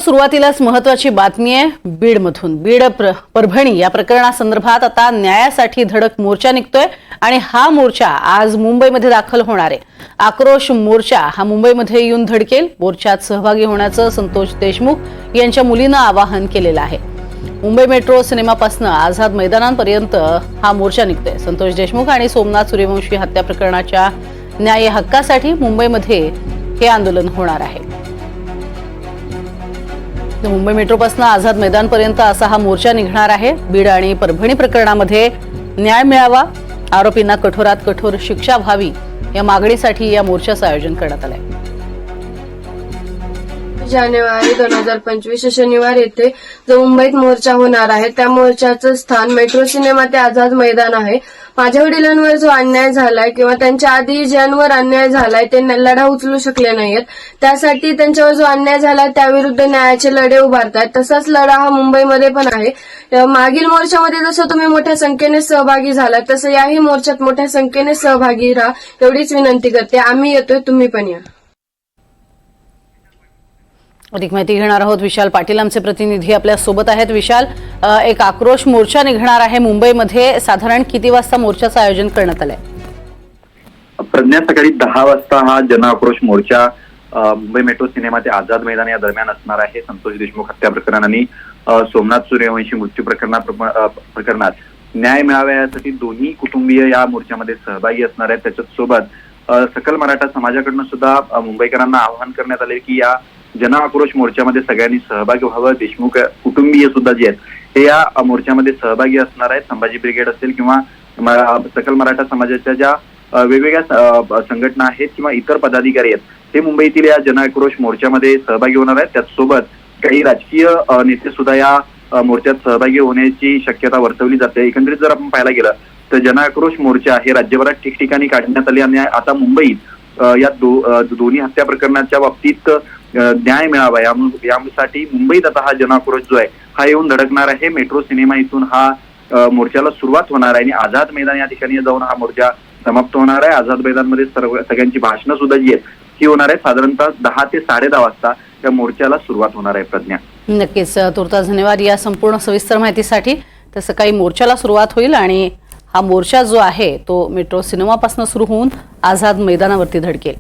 सुरुवातीलाच महत्त्वाची बातमी आहे बीडमधून। परभणी या प्रकरणासंदर्भात आता न्यायासाठी धडक मोर्चा निघतोय आणि हा मोर्चा आज मुंबईमध्ये दाखल होणार आहे। आक्रोश मोर्चा हा मुंबईमध्ये येऊन धडकेल। मोर्चात सहभागी होण्याचं संतोष देशमुख यांच्या मुलीनं आवाहन केलेलं आहे। मुंबई मेट्रो सिनेमापासून आझाद मैदानापर्यंत हा मोर्चा निघतोय। संतोष देशमुख आणि सोमनाथ सूर्यवंशी हत्या प्रकरणाच्या न्याय हक्कासाठी मुंबईमध्ये हे आंदोलन होणार आहे। मुंबई मेट्रोपासून आझाद मैदानपर्यंत असा हा मोर्चा निघणार आहे। बीड आणि परभणी प्रकरणामध्ये न्याय मिळावा, आरोपींना कठोरात कठोर शिक्षा व्हावी या मागणीसाठी या मोर्चाचं आयोजन करण्यात आलंय। जानेवारी 2025 शनिवार येथे जो मुंबईत मोर्चा होणार आहे त्या मोर्चाचं स्थान मेट्रो सिनेमा ते आझाद मैदान आहे। माझ्या वडिलांवर जो अन्याय झालाय किंवा त्यांच्या आधी ज्यांवर अन्याय झालाय ते लढा उचलू शकले नाहीत, त्यासाठी त्यांच्यावर जो अन्याय झालाय त्याविरुद्ध न्यायाचे लढे उभारतात। तसाच लढा हा मुंबईमध्ये पण आहे। मागील मोर्चामध्ये जसं तुम्ही मोठ्या संख्येने सहभागी झालात तसं याही मोर्चात मोठ्या संख्येने सहभागी राहा एवढीच विनंती करते। आम्ही येतोय, तुम्ही पण या। अधिक माहिती घेणार आहोत। विशाल पाटील आमचे प्रतिनिधी आपल्या सोबत आहेत। विशाल, एक आक्रोश मोर्चा निघणार आहे मुंबईमध्ये, साधारण किती वाजता मोर्चाचं आयोजन करण्यात आलंय? प्रज्ञा, सकाळी 10 वाजता हा जन आक्रोश मोर्चा मुंबई मेट्रो सिनेमा ते आझाद मैदान या दरम्यान असणार आहे। संतोष देशमुख हत्या प्रकरण आणि सोमनाथ सूर्यवंशी मृत्यू प्रकरणात न्याय मिळावा यासाठी दोन्ही कुटुंबीय या मोर्चामध्ये सहभागी असणार आहेत। त्याच्याच सोबत सकल मराठा समाजाकडून सुद्धा मुंबईकरांना आवाहन करण्यात आले की या जन आक्रोश मोर्चामध्ये सगळ्यांनी सहभागी व्हावं। देशमुख कुटुंबीय सुद्धा जे आहेत हे या मोर्चामध्ये सहभागी असणार आहेत। संभाजी ब्रिगेड असेल किंवा सकल मराठा समाजाच्या ज्या वेगवेगळ्या संघटना आहेत किंवा इतर पदाधिकारी आहेत ते मुंबईतील या जन आक्रोश मोर्चामध्ये सहभागी होणार आहेत। त्याचसोबत काही राजकीय नेते सुद्धा या मोर्चात सहभागी होण्याची शक्यता वर्तवली जाते। एकंदरीत जर आपण पाहायला गेलं तर जन आक्रोश मोर्चा हे राज्यभरात ठिकठिकाणी काढण्यात आले आणि आता मुंबईत या दोन्ही हत्या प्रकरणाच्या बाबतीत न्याय मिळावा यासाठी मुंबईत आता हा जन आक्रोश जो आहे हा येऊन धडकणार आहे। मेट्रो सिनेमा इथून हा मोर्चाला सुरुवात होणार आहे आणि आझाद मैदान या ठिकाणी जाऊन हा मोर्चा समाप्त होणार आहे। आझाद मैदानमध्ये सगळ्यांची भाषणं सुद्धा जी आहेत ही होणार आहे। साधारणतः 10 ते 10:30 वाजता या मोर्चाला सुरुवात होणार आहे। प्रज्ञा, नक्कीच तुर्तास धन्यवाद या संपूर्ण सविस्तर माहितीसाठी। तर सकाळी मोर्चाला सुरुवात होईल आणि हा मोर्चा जो आहे तो मेट्रो सिनेमापासून सुरू होऊन आझाद मैदानावरती धडकेल।